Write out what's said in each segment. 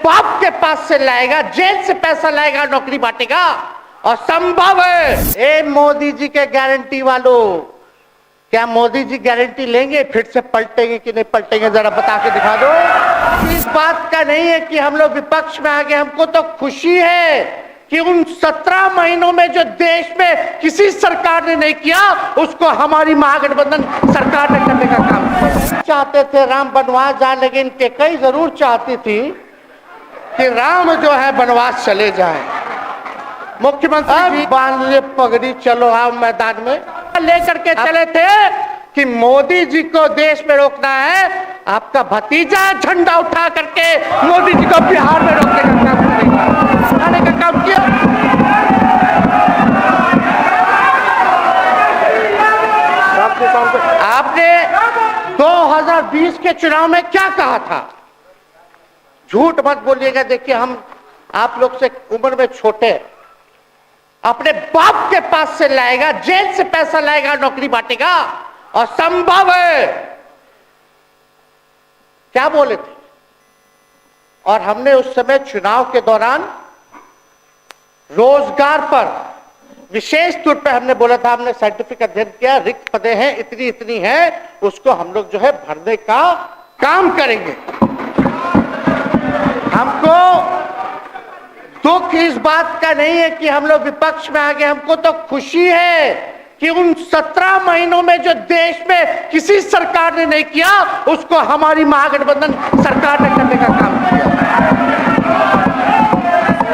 बाप के पास से लाएगा, जेल से पैसा लाएगा, नौकरी बांटेगा? और संभव है? ए मोदी जी के गारंटी वालों, क्या मोदी जी गारंटी लेंगे फिर से पलटेंगे कि नहीं पलटेंगे? जरा बता के दिखा दो। इस बात का नहीं है कि हम लोग विपक्ष में आ गए, हमको तो खुशी है कि उन 17 महीनों में जो देश में किसी सरकार ने नहीं किया उसको हमारी महागठबंधन सरकार ने करने का काम किया। चाहते थे राम वनवास जाए, लेकिन कई जरूर चाहती थी कि राम जो है वनवास चले जाए। मुख्यमंत्री जी बांध लिए पगड़ी, चलो आओ मैदान में, लेकर के चले थे कि मोदी जी को देश में रोकना है। आपका भतीजा झंडा उठा करके मोदी जी को बिहार में रोकने का काम करेगा, उठाने का काम किया। आपने 2020 के चुनाव में क्या कहा था? झूठ मत बोलिएगा। देखिए, हम आप लोग से उम्र में छोटे, अपने बाप के पास से लाएगा, जेल से पैसा लाएगा, नौकरी बांटेगा? और संभव है? क्या बोले थे? और हमने उस समय चुनाव के दौरान रोजगार पर विशेष तौर पे हमने बोला था, हमने साइंटिफिक अध्ययन किया, रिक्त पदे हैं इतनी इतनी है, उसको हम लोग जो है भरने का काम करेंगे। हमको दुख इस बात का नहीं है कि हम लोग विपक्ष में आ गए, हमको तो खुशी है कि उन 17 महीनों में जो देश में किसी सरकार ने नहीं किया उसको हमारी महागठबंधन सरकार ने करने का काम किया।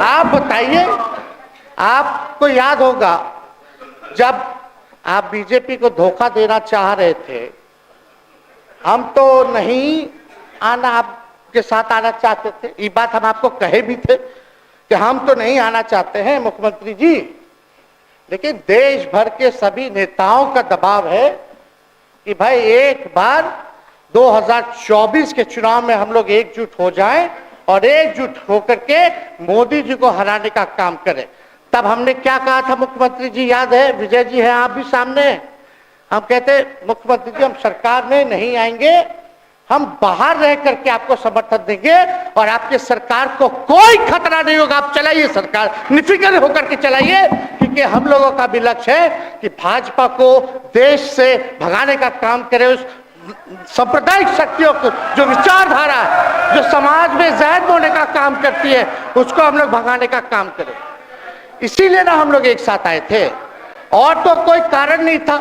आप बताइए, आपको याद होगा जब आप बीजेपी को धोखा देना चाह रहे थे, हम तो नहीं आना, आपके साथ आना चाहते थे। ये बात हम आपको कहे भी थे कि हम तो नहीं आना चाहते हैं मुख्यमंत्री जी, लेकिन देश भर के सभी नेताओं का दबाव है कि भाई एक बार 2024 के चुनाव में हम लोग एकजुट हो जाएं और एकजुट होकर के मोदी जी को हराने का काम करें। तब हमने क्या कहा था मुख्यमंत्री जी, याद है? विजय जी है आप भी सामने। हम कहते मुख्यमंत्री जी हम सरकार में नहीं आएंगे, हम बाहर रह करके आपको समर्थन देंगे और आपके सरकार को कोई खतरा नहीं होगा, आप चलाइए सरकार, निफिक्र होकर के चलाइए। क्योंकि हम लोगों का भी लक्ष्य है कि भाजपा को देश से भगाने का काम करे, उस सांप्रदायिक शक्तियों को, जो विचारधारा है, जो समाज में जहर बोने का काम करती है, उसको हम लोग भगाने का काम करें। इसीलिए ना हम लोग एक साथ आए थे, और तो कोई कारण नहीं था।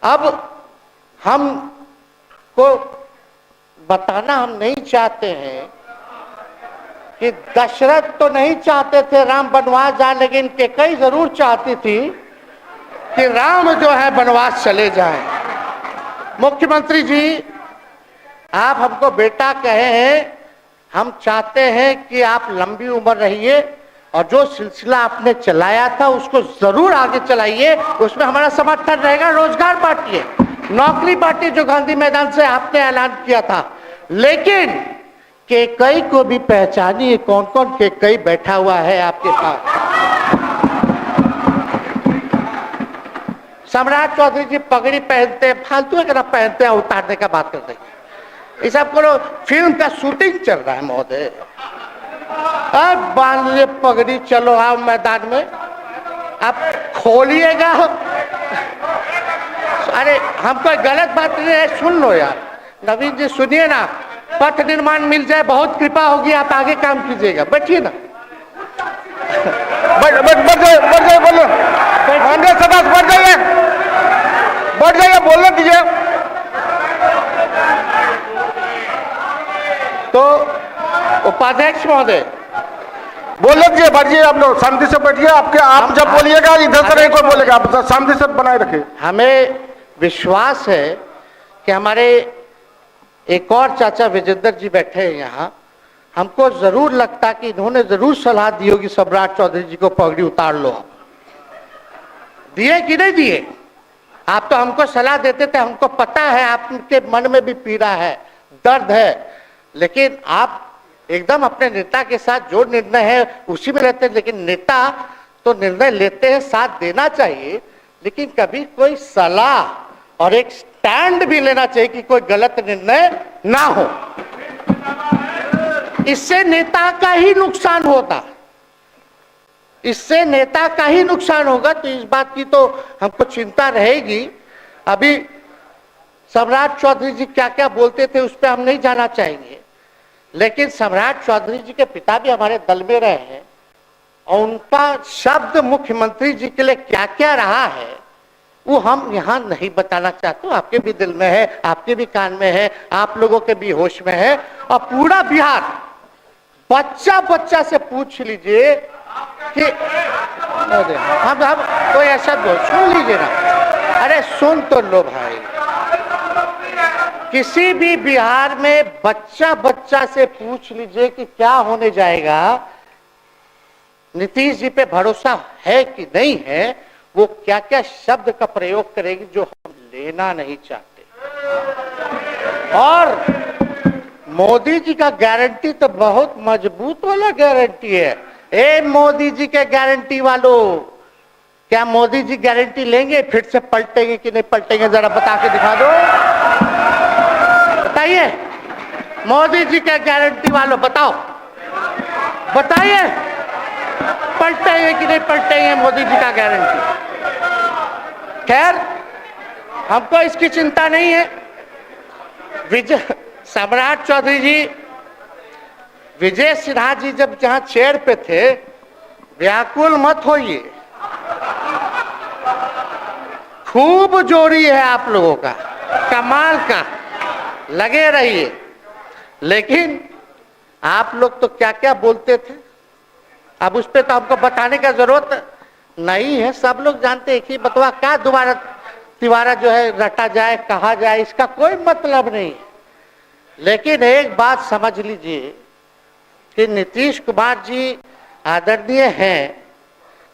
अब हम को बताना हम नहीं चाहते हैं कि दशरथ तो नहीं चाहते थे राम वनवास जाए, लेकिन कई जरूर चाहती थी कि राम जो है वनवास चले जाएं। मुख्यमंत्री जी, आप हमको बेटा कहे हैं, हम चाहते हैं कि आप लंबी उम्र रहिए और जो सिलसिला आपने चलाया था उसको जरूर आगे चलाइए, उसमें हमारा समर्थन रहेगा। रोजगार बांटिए, नौकरी बांटिए, जो गांधी मैदान से आपने ऐलान किया था। लेकिन केकई को भी पहचानिए, कौन कौन केकई बैठा हुआ है आपके पास। सम्राट चौधरी जी पगड़ी पहनते हैं, फालतू है पहनते हैं, उतारने का बात करते हैं। इस सब को फिल्म का शूटिंग चल रहा है महोदय। अब बांध लिए पगड़ी, चलो आओ मैदान में, आप खोलिएगा। अरे हम कोई गलत बात नहीं है, सुन लो यार। नवीन जी सुनिए ना, पथ निर्माण मिल जाए, बहुत कृपा होगी, आप आगे काम कीजिएगा। बैठिए ना, बढ़ जाइए, बोलो, बढ़ जाइए, बोलने दीजिए। तो उपाध्यक्ष महोदय बोलने दीजिए, बैठिए, आप लोग शांति से बैठिए। आप जब बोलिएगा इधर से नहीं कोई बोलेगा, आप शांति से बनाए रखिए। हमें विश्वास है कि हमारे एक और चाचा विजेंद्र जी बैठे हैं यहाँ, हमको जरूर लगता कि इन्होंने जरूर सलाह दी होगी सम्राट चौधरी जी को पगड़ी उतार लो। दिए कि नहीं दिए? आप तो हमको सलाह देते थे, हमको पता है आपके मन में भी पीड़ा है, दर्द है, लेकिन आप एकदम अपने नेता के साथ जो निर्णय है उसी में रहते हैं। लेकिन नेता तो निर्णय लेते हैं, साथ देना चाहिए, लेकिन कभी कोई सलाह और एक स्टैंड भी लेना चाहिए कि कोई गलत निर्णय ना हो। इससे नेता का ही नुकसान होगा, इससे नेता का ही नुकसान होगा। तो इस बात की तो हमको चिंता रहेगी। अभी सम्राट चौधरी जी क्या क्या बोलते थे उस पर हम नहीं जाना चाहेंगे, लेकिन सम्राट चौधरी जी के पिता भी हमारे दल में रहे हैं और उनका शब्द मुख्यमंत्री जी के लिए क्या क्या रहा है वो हम यहाँ नहीं बताना चाहते। आपके भी दिल में है, आपके भी कान में है, आप लोगों के भी होश में है, और पूरा बिहार बच्चा बच्चा से पूछ लीजिए कि हम कोई ऐसा सुन लीजिए ना, अरे सुन तो लो भाई, किसी भी बिहार में बच्चा बच्चा से पूछ लीजिए कि क्या होने जाएगा, नीतीश जी पे भरोसा है कि नहीं है, वो क्या क्या शब्द का प्रयोग करेगी जो हम लेना नहीं चाहते। और मोदी जी का गारंटी तो बहुत मजबूत वाला गारंटी है। ए मोदी जी के गारंटी वालों, क्या मोदी जी गारंटी लेंगे फिर से पलटेंगे कि नहीं पलटेंगे, जरा बता के दिखा दो, बताइए। मोदी जी के गारंटी वालों बताओ, बताइए पलटेंगे कि नहीं पलटेंगे मोदी जी का गारंटी। खैर हमको इसकी चिंता नहीं है। विजय सम्राट चौधरी जी, विजय सिन्हा जी जब जहां चेयर पे थे, व्याकुल मत होइए, खूब जोड़ी है आप लोगों का, कमाल का, लगे रहिए। लेकिन आप लोग तो क्या क्या बोलते थे, अब उस पर तो हमको बताने का जरूरत नहीं है, सब लोग जानते हैं कि बतवा क्या दोबारा तिवारा जो है रटा जाए, कहा जाए, इसका कोई मतलब नहीं है। लेकिन एक बात समझ लीजिए कि नीतीश कुमार जी आदरणीय हैं,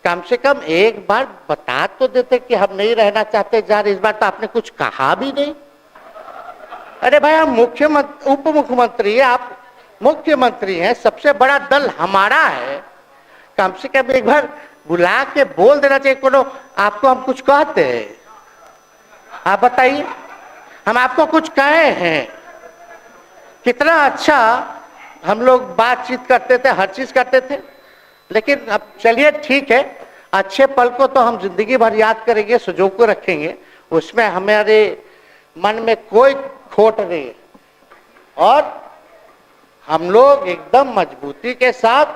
कम से कम एक बार बता तो देते कि हम नहीं रहना चाहते जा रहे। इस बार तो आपने कुछ कहा भी नहीं। अरे भाई हम मुख्यमंत्री, उप मुख्यमंत्री, आप मुख्यमंत्री हैं, सबसे बड़ा दल हमारा है, कम से कम एक बार बुला के बोल देना चाहिए। कोनो आपको हम कुछ कहते हैं, आप बताइए, हम आपको कुछ कहे हैं? कितना अच्छा हम लोग बातचीत करते थे, हर चीज करते थे। लेकिन अब चलिए ठीक है, अच्छे पल को तो हम जिंदगी भर याद करेंगे, सुजो को रखेंगे, उसमें हमारे मन में कोई खोट नहीं है। और हम लोग एकदम मजबूती के साथ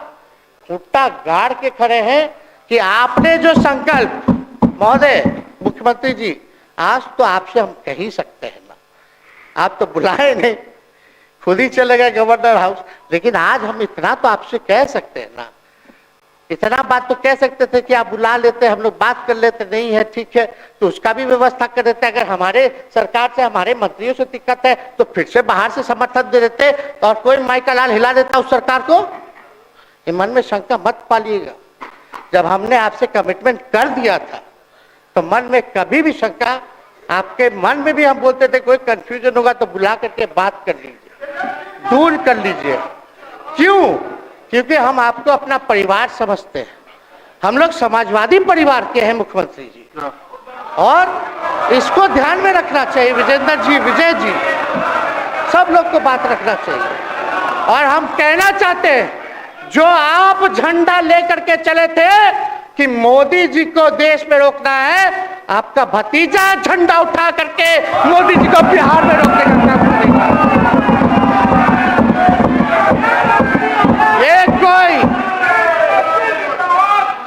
खुट्टा गाड़ के खड़े हैं कि आपने जो संकल्प, महोदय मुख्यमंत्री जी, आज तो आपसे हम कह ही सकते हैं ना, आप तो बुलाए नहीं, खुद ही चले गए गवर्नर हाउस, लेकिन आज हम इतना तो आपसे कह सकते हैं ना, इतना बात तो कह सकते थे कि आप बुला लेते, हम लोग बात कर लेते। नहीं है ठीक है तो उसका भी व्यवस्था कर देते। अगर हमारे सरकार से, हमारे मंत्रियों से दिक्कत है तो फिर से बाहर से समर्थन दे देते और कोई माई का लाल हिला देता उस सरकार को। ये मन में शंका मत पालिएगा, जब हमने आपसे कमिटमेंट कर दिया था तो मन में कभी भी शंका, आपके मन में भी हम बोलते थे कोई कंफ्यूजन होगा तो बुला करके बात कर लीजिए, दूर कर लीजिए। क्यों? क्योंकि हम आपको अपना परिवार समझते हैं, हम लोग समाजवादी परिवार के हैं मुख्यमंत्री जी, और इसको ध्यान में रखना चाहिए। विजेंद्र जी, विजय जी, सब लोग को बात रखना चाहिए। और हम कहना चाहते हैं, जो आप झंडा लेकर के चले थे कि मोदी जी को देश में रोकना है, आपका भतीजा झंडा उठा करके मोदी जी को बिहार में रोकने का काम करेगा।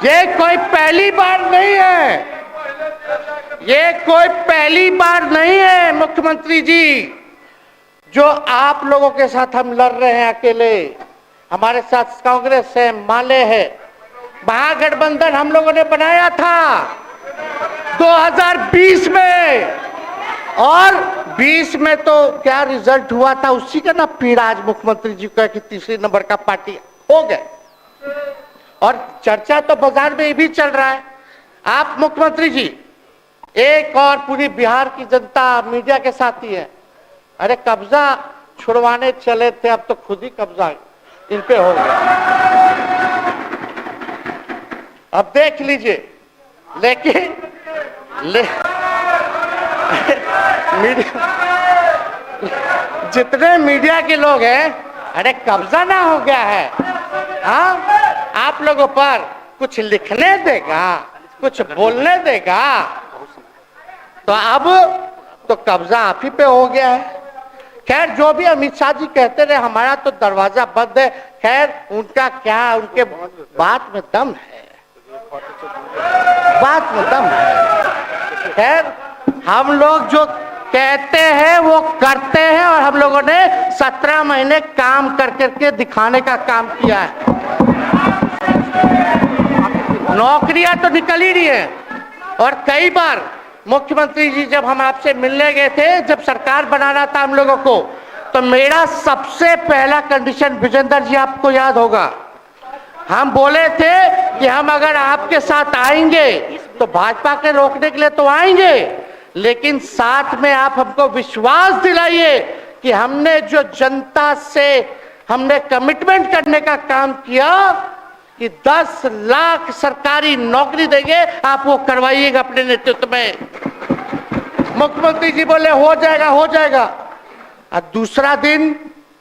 ये कोई पहली बार नहीं है, ये कोई पहली बार नहीं है मुख्यमंत्री जी, जो आप लोगों के साथ हम लड़ रहे हैं अकेले। हमारे साथ कांग्रेस है, माले है, महागठबंधन हम लोगों ने बनाया था 2020 में, और 20 में तो क्या रिजल्ट हुआ था उसी का ना पीड़ा आज मुख्यमंत्री जी का कि तीसरे नंबर का पार्टी हो गए। और चर्चा तो बाजार में ये भी चल रहा है। आप मुख्यमंत्री जी एक और पूरी बिहार की जनता मीडिया के साथ ही है, अरे कब्जा छुड़वाने चले थे, अब तो खुद ही कब्जा इन पे हो गया। अब देख लीजिए, लेकिन मीडिया, जितने मीडिया के लोग हैं अरे कब्जा ना हो गया है, हाँ? आप लोगों पर कुछ लिखने देगा, कुछ बोलने देगा, तो अब तो कब्जा आप ही पे हो गया है। खैर जो भी अमित शाह जी कहते रहे, हमारा तो दरवाजा बंद है। खैर उनका क्या, उनके बात में दम है, बात में दम है। खैर हम लोग जो कहते हैं वो करते हैं, और हम लोगों ने 17 महीने काम कर करके दिखाने का काम किया है। नौकरियां तो निकल ही रही है, और कई बार मुख्यमंत्री जी जब हम आपसे मिलने गए थे, जब सरकार बनाना था हम लोगों को, तो मेरा सबसे पहला कंडीशन, विजेंद्र जी आपको याद होगा, हम बोले थे कि हम अगर आपके साथ आएंगे तो भाजपा के रोकने के लिए तो आएंगे, लेकिन साथ में आप हमको विश्वास दिलाइए कि हमने जो जनता से हमने कमिटमेंट करने का काम किया कि 10 लाख सरकारी नौकरी देंगे, आप वो करवाइएगा अपने नेतृत्व में। मुख्यमंत्री जी बोले हो जाएगा, हो जाएगा। और दूसरा दिन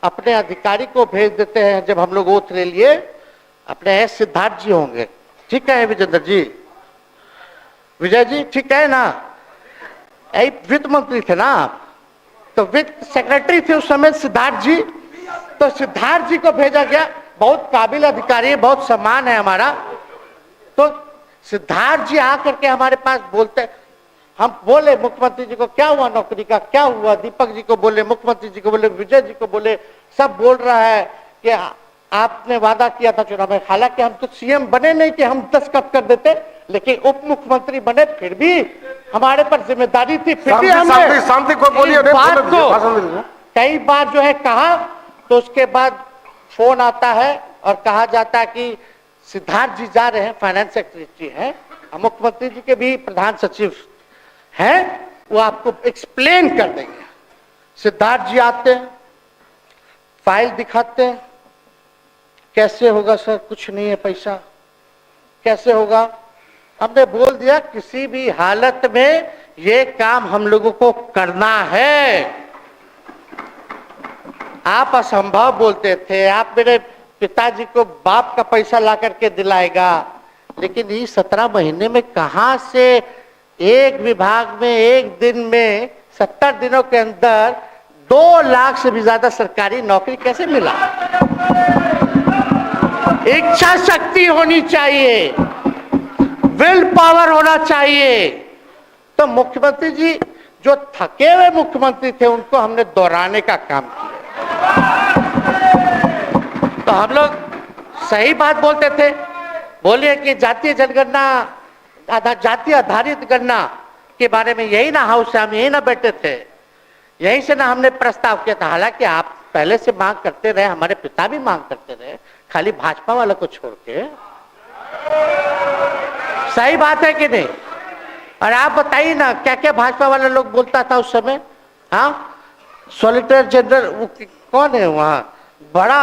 अपने अधिकारी को भेज देते हैं, जब हम लोग ओथ ले लिए, अपने सिद्धार्थ जी होंगे, ठीक है विजेंद्र जी, विजय जी ठीक है ना, वित्त मंत्री थे ना आप, तो वित्त सेक्रेटरी थे उस समय सिद्धार्थ जी, तो सिद्धार्थ जी को भेजा गया, बहुत काबिल अधिकारी है, बहुत सम्मान है हमारा। तो सिद्धार्थ जी आकर के हमारे पास बोलते, हम बोले मुख्यमंत्री जी को क्या हुआ नौकरी का, क्या हुआ, दीपक जी को बोले, मुख्यमंत्री जी को बोले, विजय जी को बोले, सब बोल रहा है कि आपने वादा किया था चुनाव में। हालांकि हम तो सीएम बने नहीं कि हम दस्तखत कर देते, लेकिन उप मुख्यमंत्री बने, फिर भी हमारे पर जिम्मेदारी थी, फिर भी हमने शांति को बोलिए, बात को कई बार जो है कहा। तो उसके बाद फोन आता है और कहा जाता है कि सिद्धार्थ जी जा रहे हैं, फाइनेंस सेक्रेटरी हैं, मुख्यमंत्री जी के भी प्रधान सचिव हैं, वो आपको एक्सप्लेन कर देंगे। सिद्धार्थ जी आते हैं, फाइल दिखाते हैं, कैसे होगा सर, कुछ नहीं है पैसा, कैसे होगा? हमने बोल दिया किसी भी हालत में ये काम हम लोगों को करना है। आप असंभव बोलते थे, आप मेरे पिताजी को बाप का पैसा ला करके दिलाएगा, लेकिन ये 17 महीने में कहां से एक विभाग में एक दिन में 70 दिनों के अंदर 2 लाख से भी ज्यादा सरकारी नौकरी कैसे मिला? इच्छा शक्ति होनी चाहिए, विल पावर होना चाहिए। तो मुख्यमंत्री जी जो थके हुए मुख्यमंत्री थे, उनको हमने दोहराने का काम किया। तो हम लोग सही बात बोलते थे, बोलिए कि जातीय जनगणना, जातीय आधारित गणना के बारे में यही ना हाउस से हम यही ना बैठे थे, यहीं से ना हमने प्रस्ताव किया था। हालांकि आप पहले से मांग करते रहे, हमारे पिता भी मांग करते रहे, खाली भाजपा वालों को छोड़ के। सही बात है कि नहीं? और आप बताइए ना क्या क्या भाजपा वाले लोग बोलता था उस समय। हाँ, सॉलिसिटर जनरल कौन है वहां, बड़ा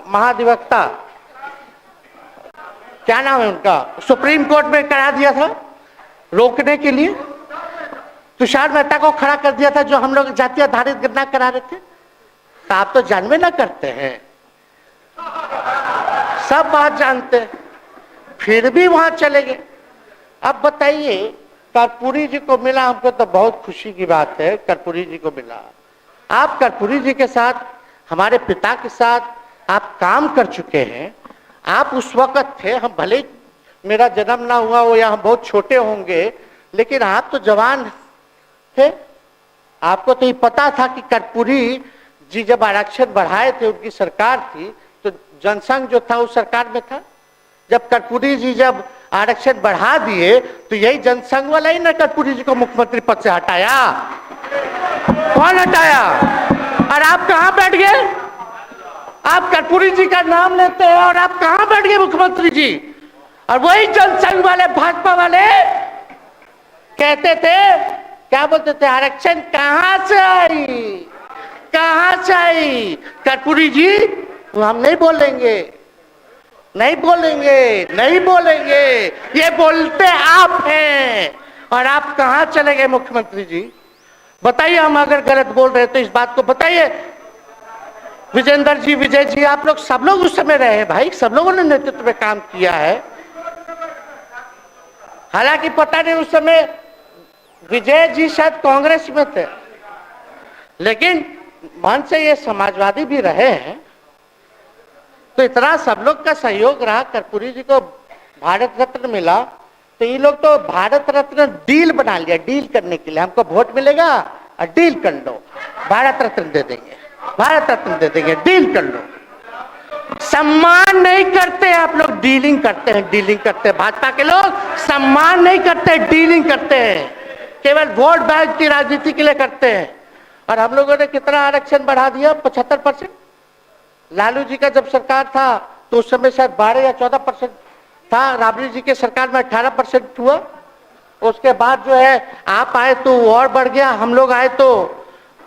महाधिवक्ता, क्या नाम है उनका, सुप्रीम कोर्ट में करा दिया था रोकने के लिए, तुषार मेहता को खड़ा कर दिया था, जो हम लोग जातीय आधारित गणना करा रहे थे। तो आप तो जानवे ना करते हैं, सब बात जानते हैं, फिर भी वहां चले गए। अब बताइए, कर्पूरी जी को मिला, हमको तो बहुत खुशी की बात है, कर्पूरी जी को मिला। आप कर्पूरी जी के साथ, हमारे पिता के साथ आप काम कर चुके हैं। आप उस वक्त थे, हम भले ही मेरा जन्म ना हुआ हो या हम बहुत छोटे होंगे, लेकिन आप तो जवान थे। आपको तो ये पता था कि कर्पूरी जी जब आरक्षण बढ़ाए थे, उनकी सरकार थी, तो जनसंघ जो था उस सरकार में था। जब कर्पूरी जी जब आरक्षण बढ़ा दिए, तो यही जनसंघ वाला ही ना कर्पूरी जी को मुख्यमंत्री पद से हटाया। कौन हटाया? और आप कहां बैठ गए? आप कर्पूरी जी का नाम लेते हैं और आप कहां बैठ गए मुख्यमंत्री जी? और वही जनसंघ वाले, भाजपा वाले कहते थे, क्या बोलते थे, आरक्षण कहां से आई, कहां से आई? कर्पूरी जी, हम नहीं बोलेंगे, नहीं बोलेंगे, नहीं बोलेंगे, ये बोलते आप हैं। और आप कहां चले गए मुख्यमंत्री जी? बताइए, हम अगर गलत बोल रहे तो इस बात को बताइए। विजेंद्र जी, विजय जी, आप लोग सब लोग उस समय रहे हैं भाई, सब लोगों ने नेतृत्व में काम किया है। हालांकि पता नहीं उस समय विजय जी शायद कांग्रेस में थे, लेकिन मन से ये समाजवादी भी रहे हैं। तो इतना सब लोग का सहयोग रहा, कर्पूरी जी को भारत रत्न मिला, तो ये लोग तो भारत रत्न डील बना लिया, डील करने के लिए हमको वोट मिलेगा और डील कर लो, भारत रत्न दे देंगे, भारत रत्न दे देंगे, डील कर लो। सम्मान नहीं करते आप लोग, डीलिंग करते हैं, डीलिंग करते हैं। भाजपा के लोग सम्मान नहीं करते, डीलिंग करते हैं, केवल वोट बैंक की राजनीति के लिए करते हैं। और हम लोगों ने कितना आरक्षण बढ़ा दिया, 75%। लालू जी का जब सरकार था तो उस समय शायद 12 या 14% था, राबड़ी जी के सरकार में 18% हुआ। उसके बाद जो है आप आए तो और बढ़ गया, हम लोग आए तो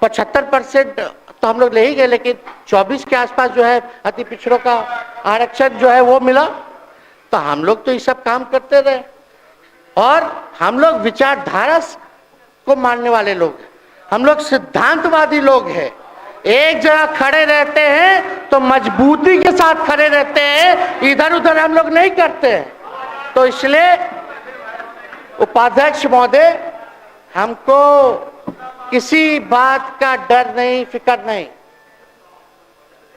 75% तो हम लोग ले ही गए, लेकिन 24 के आसपास जो है अति पिछड़ों का आरक्षण जो है वो मिला। तो हम लोग तो ये सब काम करते रहे, और हम लोग विचारधारा को मानने वाले लोग हैं, हम लोग सिद्धांतवादी लोग हैं। एक जगह खड़े रहते हैं तो मजबूती के साथ खड़े रहते हैं, इधर उधर हम लोग नहीं करते हैं। तो इसलिए उपाध्यक्ष महोदय, हमको किसी बात का डर नहीं, फिक्र नहीं।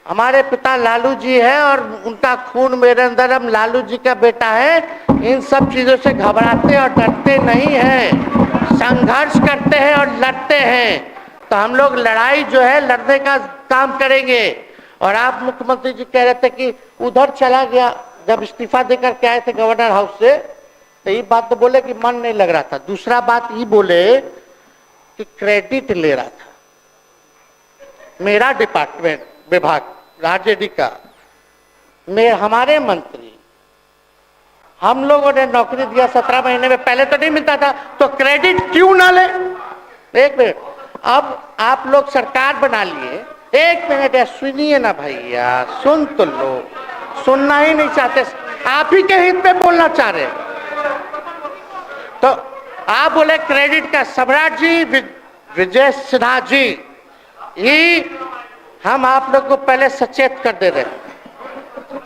हमारे पिता लालू जी है और उनका खून मेरे अंदर, हम लालू जी का बेटा है। इन सब चीजों से घबराते और डरते नहीं हैं, संघर्ष करते हैं और लड़ते हैं। तो हम लोग लड़ाई जो है लड़ने का काम करेंगे। और आप मुख्यमंत्री जी कह रहे थे कि उधर चला गया, जब इस्तीफा देकर के आए थे गवर्नर हाउस से, तो ये बात तो बोले कि मन नहीं लग रहा था। दूसरा बात ये बोले कि क्रेडिट ले रहा था, मेरा डिपार्टमेंट विभाग आरजेडी का, हमारे मंत्री, हम लोगों ने नौकरी दिया 17 महीने में, पहले तो नहीं मिलता था, तो क्रेडिट क्यों ना ले। एक मिनट, अब आप लोग सरकार बना लिए, एक मिनट सुनिए ना भैया, सुन तो लो, सुनना ही नहीं चाहते, आप ही के हित में बोलना चाह रहे। तो आप बोले क्रेडिट का, सम्राट जी, विजय सिन्हा जी, ये हम आप लोग को पहले सचेत कर दे रहे,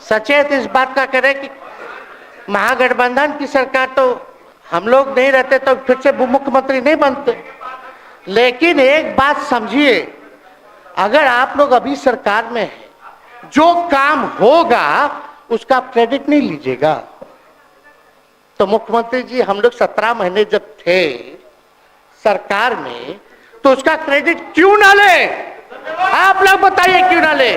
सचेत इस बात का करें कि महागठबंधन की सरकार तो हम लोग नहीं रहते तो फिर से मुख्यमंत्री नहीं बनते। लेकिन एक बात समझिए, अगर आप लोग अभी सरकार में हैं, जो काम होगा उसका क्रेडिट नहीं लीजिएगा। तो मुख्यमंत्री जी, हम लोग 17 महीने जब थे सरकार में, तो उसका क्रेडिट क्यों ना ले? आप लोग बताइए क्यों ना ले?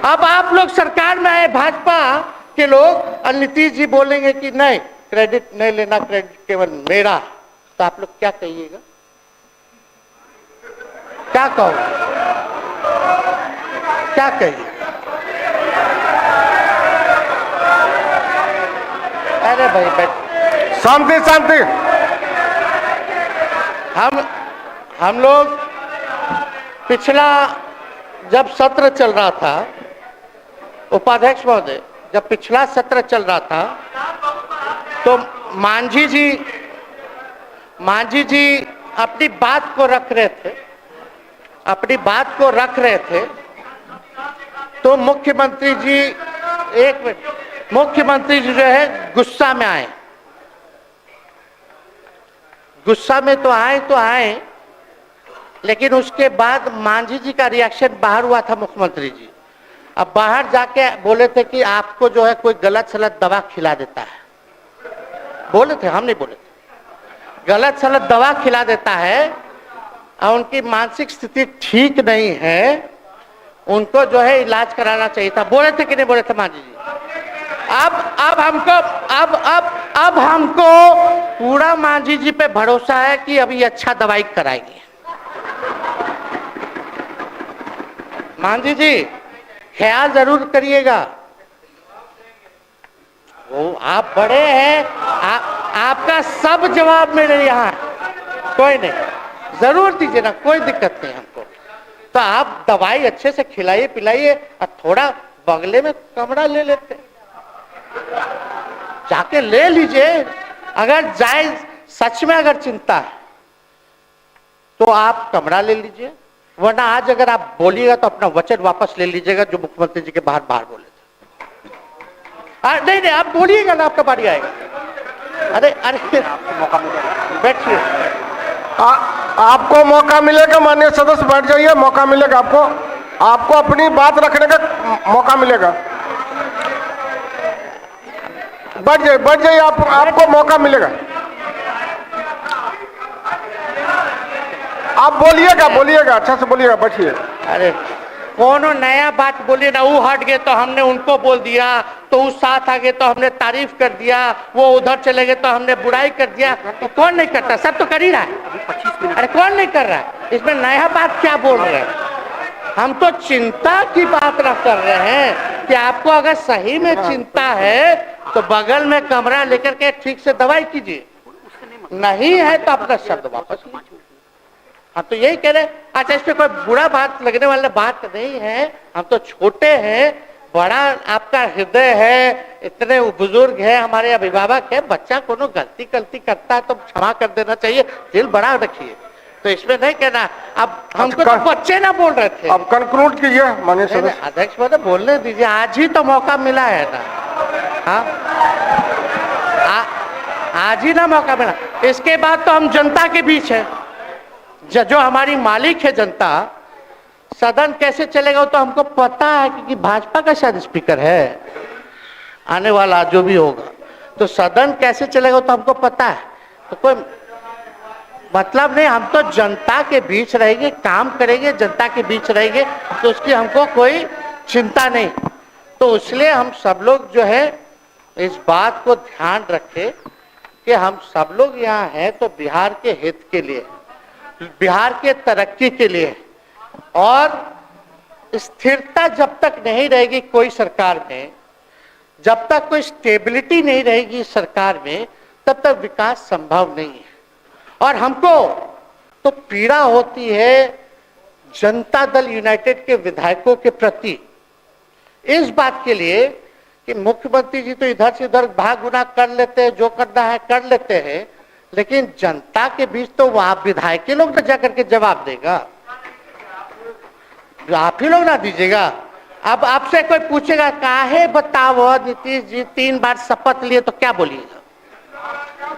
अब आप लोग सरकार में आए भाजपा के लोग, और नीतीश जी बोलेंगे कि नहीं क्रेडिट नहीं लेना, क्रेडिट केवल मेरा, तो आप लोग क्या कहिएगा? क्या कहो, क्या कहिए? अरे भाई बैठ, शांति शांति। हम लोग पिछला जब सत्र चल रहा था, उपाध्यक्ष महोदय, जब पिछला सत्र चल रहा था तो मांझी जी अपनी बात को रख रहे थे, अपनी बात को रख रहे थे। तो मुख्यमंत्री जी, एक मिनट, मुख्यमंत्री जी जो है गुस्सा में आए, गुस्सा में तो आए, लेकिन उसके बाद मांझी जी का रिएक्शन बाहर हुआ था मुख्यमंत्री जी। अब बाहर जाके बोले थे कि आपको जो है कोई गलत सलत दवा खिला देता है, बोले थे, हम नहीं बोले थे, गलत सलत दवा खिला देता है और उनकी मानसिक स्थिति ठीक नहीं है, उनको जो है इलाज कराना चाहिए था, बोले थे कि नहीं बोले थे मांझी जी? अब हमको पूरा मांझी जी पे भरोसा है कि अभी अच्छा दवाई कराएंगे। मांझी जी ख्याल जरूर करिएगा, वो आप बड़े हैं, आपका सब जवाब मेरे यहाँ, कोई नहीं, जरूर दीजिए ना, कोई दिक्कत नहीं हमको। तो आप दवाई अच्छे से खिलाइए पिलाइए, और थोड़ा बगले में कमरा ले लेते, जाके ले लीजिए। अगर जायज सच में अगर चिंता है तो आप कमरा ले लीजिए, वरना आज अगर आप बोलिएगा तो अपना वचन वापस ले लीजिएगा जो मुख्यमंत्री जी के बाहर बोले थे। नहीं नहीं, आप बोलिएगा ना, आपका बारी आएगा। अरे अरे मौका मिलेगा, बैठिए। आपको मौका मिलेगा, माननीय सदस्य बैठ जाइए, मौका मिलेगा आपको, आपको अपनी बात रखने का मौका मिलेगा। बैठ जाइए, आपको मौका मिलेगा। आप बोलिएगा, अच्छा से बोलिएगा, बैठिए। अरे कोनो नया बात बोलिए ना, वो हट गए तो हमने उनको बोल दिया, तो उस साथ आ गए तो हमने तारीफ कर दिया, वो उधर चले गए तो हमने बुराई कर दिया। तो कौन नहीं करता, सब तो कर ही रहा है। अरे कौन नहीं कर रहा है, इसमें नया बात क्या बोल रहे हैं? हम तो चिंता की बात ना कर रहे हैं कि आपको अगर सही में चिंता है तो बगल में कमरा लेकर के ठीक से दवाई कीजिए, नहीं है तो अपना शब्द वापस लीजिए। हम तो यही कह रहे हैं। अच्छा, इस पे कोई बुरा बात लगने वाला बात नहीं है, हम तो छोटे हैं, बड़ा आपका हृदय है, इतने बुजुर्ग है, हमारे अभिभावक है, बच्चा कोनो गलती करता है तो क्षमा कर देना चाहिए, दिल बड़ा रखिए, तो इसमें नहीं कहना। अब हमको तो बच्चे ना बोल रहे थे। अब कंक्लूड कीजिए माननीय सदस्य। अध्यक्ष महोदय बोलने दीजिए, आज ही तो मौका मिला है ना। हाँ, आज ही ना मौका मिला, इसके बाद तो हम जनता के बीच है, जो हमारी मालिक है जनता। सदन कैसे चलेगा वो तो हमको पता है, क्योंकि भाजपा का शायद स्पीकर है आने वाला जो भी होगा, तो सदन कैसे चलेगा वो तो हमको पता है, तो कोई मतलब नहीं। हम तो जनता के बीच रहेंगे, काम करेंगे, जनता के बीच रहेंगे, तो उसकी हमको कोई चिंता नहीं। तो इसलिए हम सब लोग जो है इस बात को ध्यान रखें कि हम सब लोग यहाँ हैं तो बिहार के हित के लिए, बिहार के तरक्की के लिए, और स्थिरता जब तक नहीं रहेगी कोई सरकार में, जब तक कोई स्टेबिलिटी नहीं रहेगी सरकार में, तब तक विकास संभव नहीं है। और हमको तो पीड़ा होती है जनता दल यूनाइटेड के विधायकों के प्रति, इस बात के लिए कि मुख्यमंत्री जी तो इधर से उधर भाग गुना कर लेते हैं, जो करना है कर लेते हैं, लेकिन जनता के बीच तो वहां विधायक के लोग ना जाकर के जवाब देगा, आप ही लोग ना दीजिएगा। अब आपसे कोई पूछेगा काहे बताओ नीतीश जी 3 बार शपथ लिए, तो क्या बोलिएगा?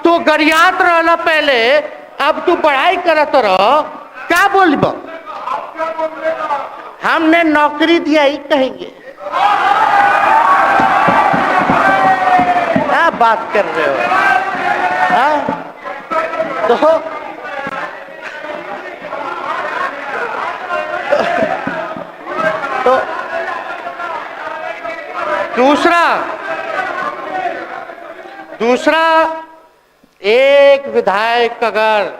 तू गरियात रहला पहले, अब तू पढ़ाई करत रहो, क्या बोलब? हमने नौकरी दिया ही कहेंगे। क्या बात कर रहे हो? हाँ? तो दूसरा एक विधायक अगर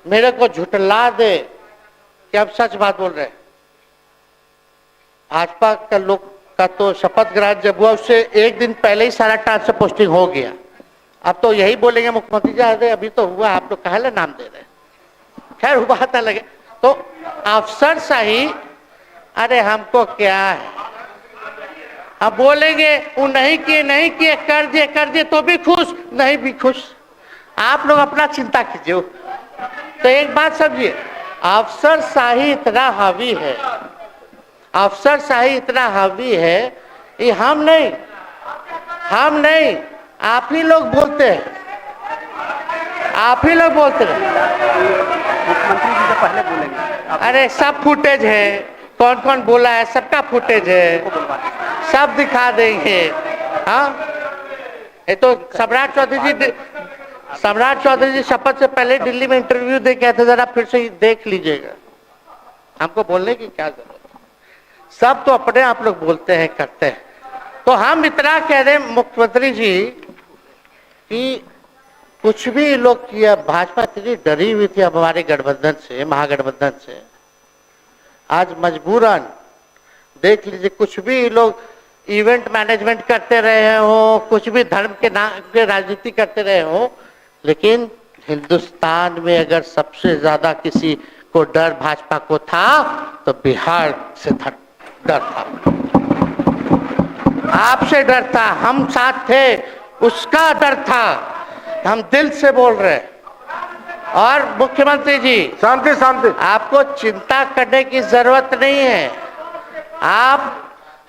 मेरे को झुठला दे कि अब सच बात बोल रहे हैं, भाजपा का लोग का तो शपथ ग्रहण जब हुआ उससे एक दिन पहले ही सारा ट्रांसफर पोस्टिंग हो गया। अब तो यही बोलेंगे मुख्यमंत्री जी अरे अभी तो हुआ, आप लोग काहे नाम दे रहे? खैर हुआ था लगे तो अफसर सही, अरे हमको क्या है, अब बोलेंगे वो नहीं किए कर दिए तो भी खुश, नहीं भी खुश, आप लोग अपना चिंता कीजिए। तो एक बात समझिए, अफसर शाही इतना हावी है, अफसर शाही इतना हावी है, ये हम नहीं आप ही लोग बोलते हैं, आप ही लोग बोलते हैं। मुख्यमंत्री जी से पहले बोलेंगे। अरे सब फुटेज है, कौन कौन बोला है सबका फुटेज है, सब दिखा देंगे। हाँ, ये तो सम्राट चौधरी जी शपथ से पहले दिल्ली में इंटरव्यू दे के थे, जरा फिर से देख लीजिएगा, हमको बोलने की क्या जरूरत है, सब तो अपने आप लोग बोलते हैं करते हैं। तो हम इतना कह रहे हैं मुख्यमंत्री जी कि कुछ भी लोग किया, भाजपा इतनी डरी हुई थी हमारे गठबंधन से, महागठबंधन से, आज मजबूरन देख लीजिए, कुछ भी लोग इवेंट मैनेजमेंट करते रहे हो, कुछ भी धर्म के नाम के राजनीति करते रहे हो, लेकिन हिंदुस्तान में अगर सबसे ज्यादा किसी को डर भाजपा को था तो बिहार से डर था, आपसे डर था, हम साथ थे उसका डर था, हम दिल से बोल रहे हैं। और मुख्यमंत्री जी, शांति शांति। आपको चिंता करने की जरूरत नहीं है।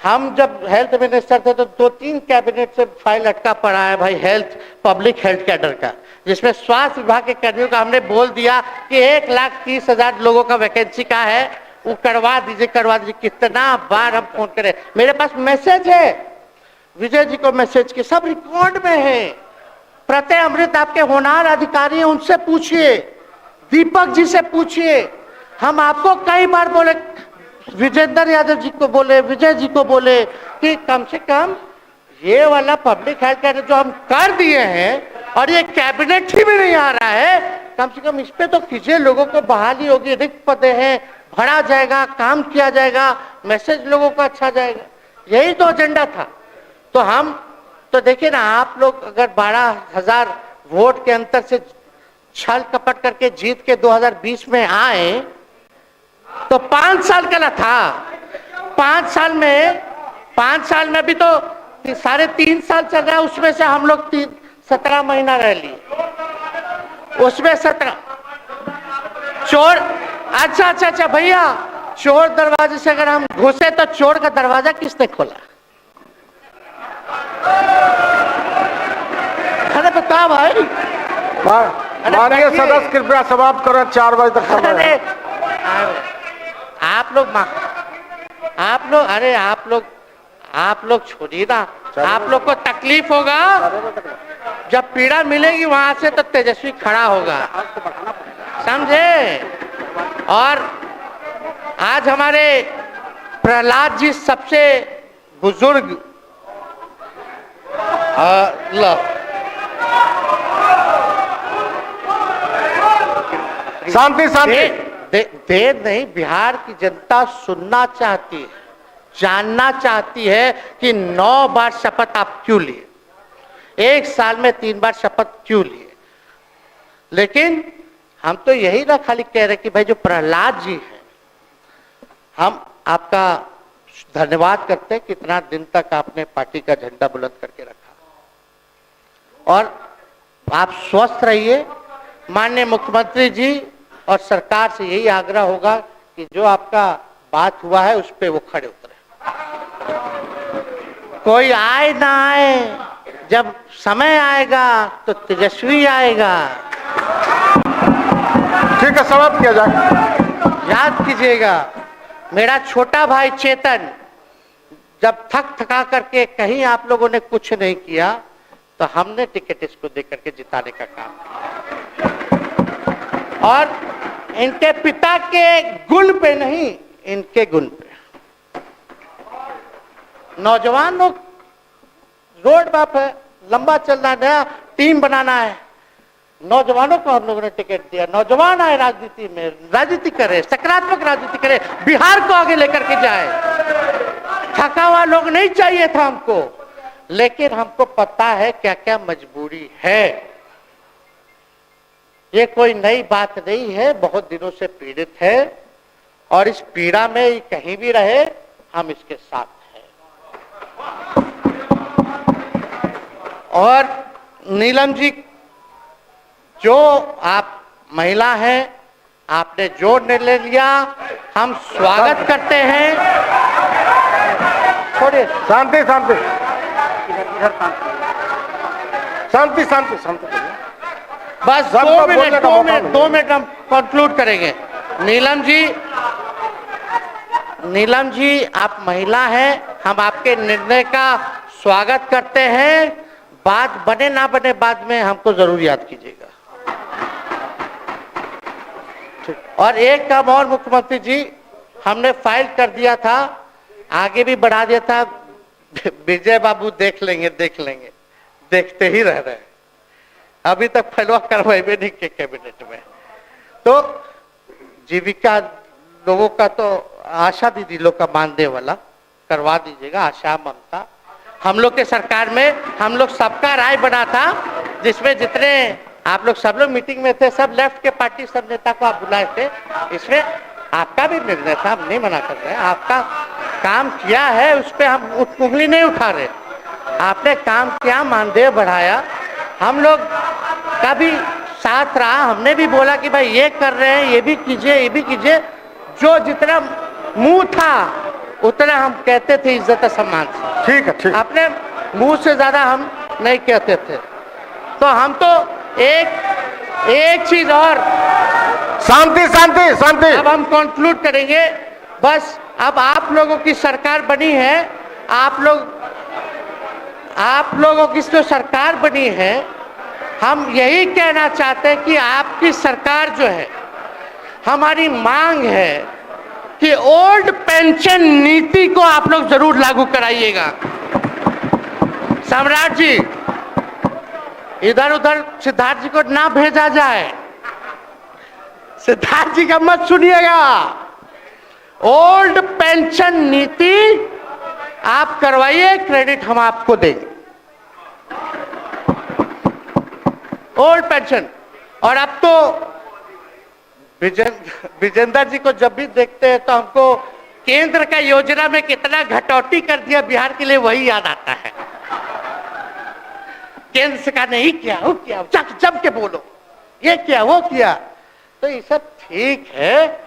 हम जब हेल्थ मिनिस्टर थे तो 2-3 कैबिनेट से फाइल अटका पड़ा है भाई, हेल्थ पब्लिक हेल्थ कैडर का, जिसमें स्वास्थ्य विभाग के कर्मियों का हमने बोल दिया कि 1,30,000 लोगों का वैकेंसी का है, वो करवा दीजिए। कितना बार हम फोन करें, मेरे पास मैसेज है, विजय जी को मैसेज के सब रिकॉर्ड में है। प्रत्यय अमृत आपके होनहार अधिकारी हैं, उनसे पूछिए, दीपक जी से पूछिए। हम आपको कई बार बोले, विजेंद्र यादव जी को बोले, विजय जी को बोले कि कम से कम ये वाला पब्लिक हेल्थ केयर जो हम कर दिए हैं और ये कैबिनेट ही भी नहीं आ रहा है, कम से कम इस पे तो कीजिए, लोगों को बहाली होगी, रिक्त पदे हैं, भरा जाएगा, काम किया जाएगा, मैसेज लोगों का अच्छा जाएगा। यही तो एजेंडा था। तो हम तो देखिए ना, आप लोग अगर 12,000 वोट के अंतर से छल कपट करके जीत के 2020 में आए तो 5 साल का था। 5 साल में अभी तो 3.5 साल चल रहा है, उसमें से हम लोग 17 महीना रह लिए, उसमें 17 चोर। अच्छा भैया, चोर दरवाजे से अगर हम घुसे तो चोर का दरवाजा किसने खोला? अरे बता भाई। माननीय सदस्य कृपया समाप्त करें, 4 बजे तक समय है। आप लोग छोड़िए ना, आप लोग को तकलीफ होगा, जब पीड़ा मिलेगी वहां से तो तेजस्वी खड़ा होगा, समझे? और आज हमारे प्रहलाद जी सबसे बुजुर्ग शांति शांति। देर नहीं, बिहार की जनता सुनना चाहती है, जानना चाहती है कि 9 बार शपथ आप क्यों लिए, 1 साल में 3 बार शपथ क्यों लिए। लेकिन हम तो यही ना खाली कह रहे कि भाई जो प्रहलाद जी हैं, हम आपका धन्यवाद करते हैं, कितना दिन तक आपने पार्टी का झंडा बुलंद करके रखा, और आप स्वस्थ रहिए। माननीय मुख्यमंत्री जी और सरकार से यही आग्रह होगा कि जो आपका बात हुआ है उस पे वो खड़े उतरे, कोई आए ना आए, जब समय आएगा तो तेजस्वी आएगा। ठीक है, समाप्त किया जाए। याद कीजिएगा, मेरा छोटा भाई चेतन जब थका करके कहीं आप लोगों ने कुछ नहीं किया तो हमने टिकट इसको देकर के जिताने का काम किया, और इनके पिता के गुण पे नहीं, इनके गुण पे। नौजवान लोग रोड मैप है, लंबा चलना, नया टीम बनाना है, नौजवानों को हम लोगों ने टिकट दिया। नौजवान आए राजनीति में, राजनीति करे, सकारात्मक राजनीति करे, बिहार को आगे लेकर के जाए। थका हुआ लोग नहीं चाहिए था हमको, लेकिन हमको पता है क्या क्या मजबूरी है। ये कोई नई बात नहीं है, बहुत दिनों से पीड़ित है, और इस पीड़ा में ये कहीं भी रहे, हम इसके साथ हैं। और नीलम जी, जो आप महिला हैं, आपने जो निर्णय लिया, हम स्वागत करते हैं। छोड़िए, शांति शांति शांति शांति शांति। बस 2 मिनट हम कंक्लूड करेंगे। नीलम जी, आप महिला हैं, हम आपके निर्णय का स्वागत करते हैं। बात बने ना बने, बाद में हमको जरूर याद कीजिएगा। और एक काम और मुख्यमंत्री जी, हमने फाइल कर दिया था, आगे भी बढ़ा दिया था, विजय बाबू देख लेंगे, देखते ही रह रहे हैं, अभी तक फैलवा करवाए भी नहीं के कैबिनेट में। तो जीविका लोगों का तो आशा दीदी लोग का मानदेय वाला करवा दीजिएगा, आशा ममता। हम लोग के सरकार में हम लोग सबका राय बना था, जिसमें जितने आप लोग सब लोग मीटिंग में थे, सब लेफ्ट के पार्टी सब नेता को आप बुलाए थे, इसमें आपका भी निर्णय था, हम नहीं मना कर रहे हैं। आपका काम किया है, उस पर हम उंगली नहीं उठा रहे, आपने काम किया, मानदेय बढ़ाया, हम लोग का भी साथ रहा, हमने भी बोला कि भाई ये कर रहे हैं, ये भी कीजिए, ये भी कीजिए। जो जितना मुंह था उतना हम कहते थे इज्जत और सम्मान से। ठीक है, ठीक। अपने मुंह से ज्यादा हम नहीं कहते थे। तो हम तो एक चीज और, शांति शांति शांति। अब हम कंक्लूड करेंगे। बस अब आप लोगों की सरकार बनी है, आप लोगों की जो सरकार बनी है, हम यही कहना चाहते हैं कि आपकी सरकार जो है, हमारी मांग है कि ओल्ड पेंशन नीति को आप लोग जरूर लागू कराइएगा। सम्राट जी, इधर उधर सिद्धार्थ जी को ना भेजा जाए, सिद्धार्थ जी का मत सुनिएगा। ओल्ड पेंशन नीति आप करवाइए, क्रेडिट हम आपको देंगे। Old pension. और अब तो विजेंद्र जी को जब भी देखते हैं तो हमको केंद्र का योजना में कितना घटौती कर दिया बिहार के लिए वही याद आता है। केंद्र सरकार ने ही किया, वो किया, जम के बोलो, ये किया, वो किया। तो ये सब ठीक है,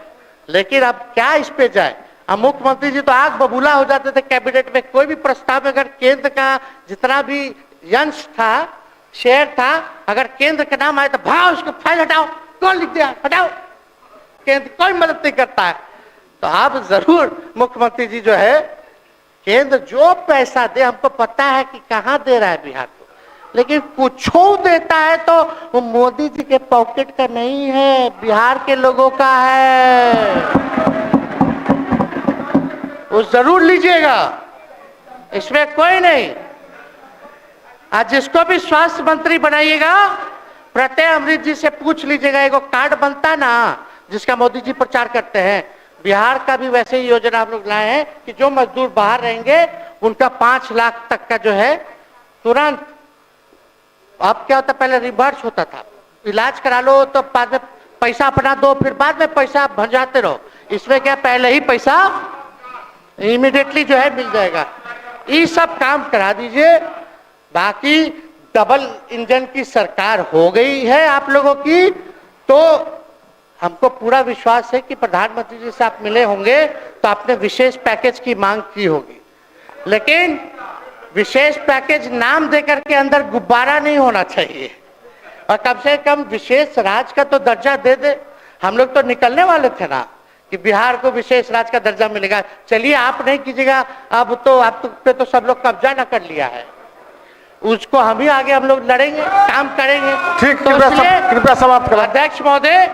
लेकिन अब क्या इस पे जाए। अब मुख्यमंत्री जी तो आग बबूला हो जाते थे कैबिनेट में, कोई भी प्रस्ताव में अगर केंद्र का जितना भी अंश था, शेयर था, अगर केंद्र का नाम आए तो भाव उसको फाइल हटाओ, कौन लिख दिया, हटाओ, केंद्र कोई मदद नहीं करता है। तो आप जरूर मुख्यमंत्री जी जो है, केंद्र जो पैसा दे, हमको पता है कि कहां दे रहा है बिहार को, लेकिन कुछ देता है तो वो मोदी जी के पॉकेट का नहीं है, बिहार के लोगों का है। वो जरूर लीजिएगा, इसमें कोई नहीं। आज जिसको भी स्वास्थ्य मंत्री बनाइएगा, प्रत्यय अमृत जी से पूछ लीजिएगा, एगो कार्ड बनता ना जिसका मोदी जी प्रचार करते हैं, बिहार का भी वैसे ही योजना हम लोग लाए हैं कि जो मजदूर बाहर रहेंगे उनका 5 लाख तक का जो है तुरंत। अब क्या होता, पहले रिवर्स होता था, इलाज करा लो तो बाद में पैसा अपना दो, फिर बाद में पैसा भंजाते रहो। इसमें क्या, पहले ही पैसा इमीडिएटली जो है मिल जाएगा। ये सब काम करा दीजिए। बाकी डबल इंजन की सरकार हो गई है आप लोगों की, तो हमको पूरा विश्वास है कि प्रधानमंत्री जी से आप मिले होंगे तो आपने विशेष पैकेज की मांग की होगी, लेकिन विशेष पैकेज नाम देकर के अंदर गुब्बारा नहीं होना चाहिए, और कम से कम विशेष राज्य का तो दर्जा दे दे। हम लोग तो निकलने वाले थे ना कि बिहार को विशेष राज्य का दर्जा मिलेगा। चलिए आप नहीं कीजिएगा, अब तो आप पे तो सब लोग कब्जा न कर लिया है, उसको हम ही आगे हम लोग लड़ेंगे, काम करेंगे। ठीक, तो कृपया समाप्त करें। अध्यक्ष महोदय,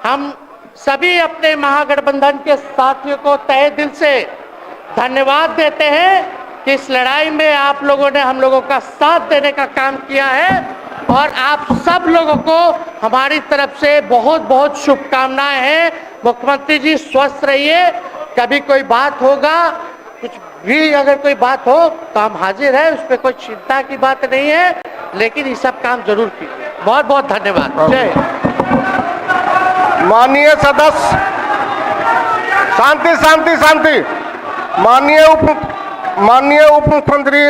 हम सभी अपने महागठबंधन के साथियों को तहे दिल से धन्यवाद देते हैं कि इस लड़ाई में आप लोगों ने हम लोगों का साथ देने का काम किया है, और आप सब लोगों को हमारी तरफ से बहुत बहुत शुभकामनाएं हैं। मुख्यमंत्री जी स्वस्थ रहिए, कभी कोई बात होगा, कुछ भी अगर कोई बात हो तो हम हाजिर हैं, उस पर कोई चिंता की बात नहीं है, लेकिन ये सब काम जरूर कीजिए। बहुत बहुत धन्यवाद। जय। माननीय सदस्य, शांति शांति शांति। माननीय उप मुख्यमंत्री